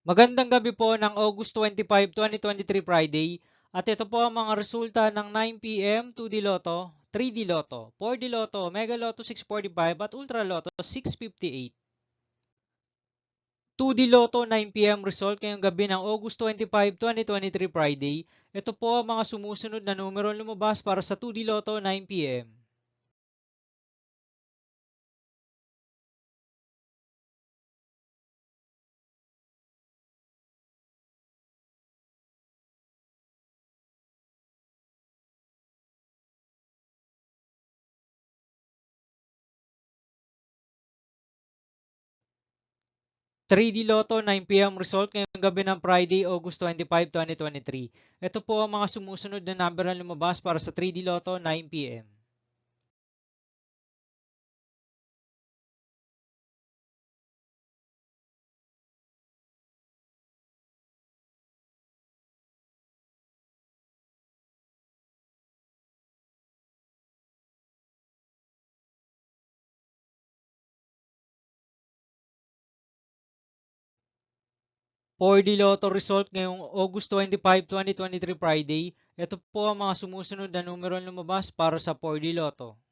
Magandang gabi po ng August 25, 2023 Friday. At ito po ang mga resulta ng 9 p.m. 2D Lotto, 3D Lotto, 4D Lotto, Mega Lotto 645 at Ultra Lotto 658. 2D Lotto 9 p.m. result ngayong gabi ng August 25, 2023 Friday. Ito po ang mga sumusunod na numero lumabas para sa 2D Lotto 9 p.m. 3D Lotto 9 p.m. result ngayong gabi ng Friday, August 25, 2023. Ito po ang mga sumusunod na number na lumabas para sa 3D Lotto 9 p.m. 4D Lotto result ngayong August 25, 2023 Friday. Ito po ang mga sumusunod na numero lumabas para sa 4D Lotto. 5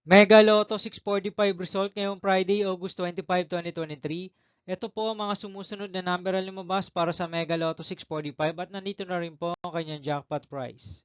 Mega Lotto 645 result ngayong Friday, August 25, 2023. Ito po ang mga sumusunod na number na lumabas para sa Mega Lotto 645 at nandito na rin po ang kanyang jackpot prize.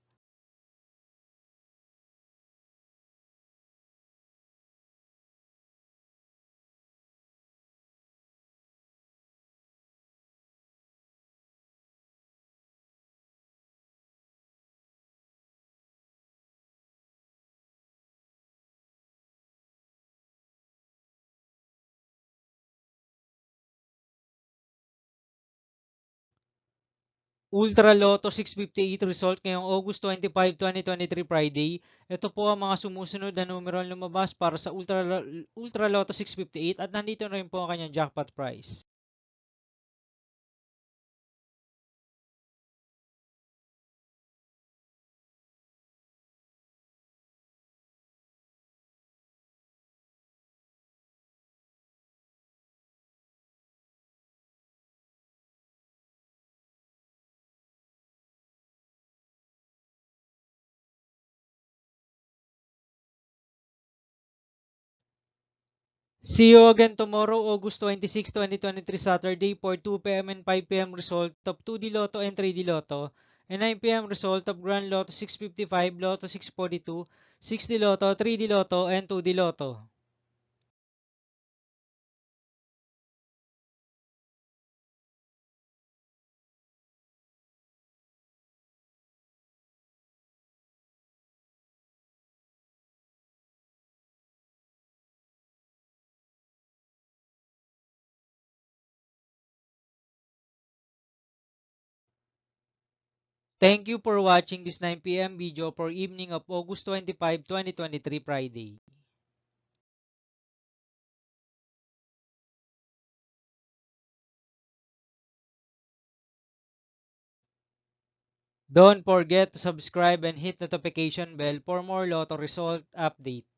Ultra Lotto 658 result ngayong August 25, 2023 Friday. Ito po ang mga sumusunod na numero ang lumabas para sa Ultra Lotto 658 at nandito na rin po ang kanyang jackpot prize. See you again tomorrow, August 26, 2023 Saturday for 2 p.m. and 5 p.m. result of 2D Lotto and 3D Lotto and 9 p.m. result of Grand Lotto 655, Lotto 642, 6D Lotto, 3D Lotto, and 2D Lotto. Thank you for watching this 9 p.m. video for evening of August 25, 2023 Friday. Don't forget to subscribe and hit notification bell for more Lotto result update.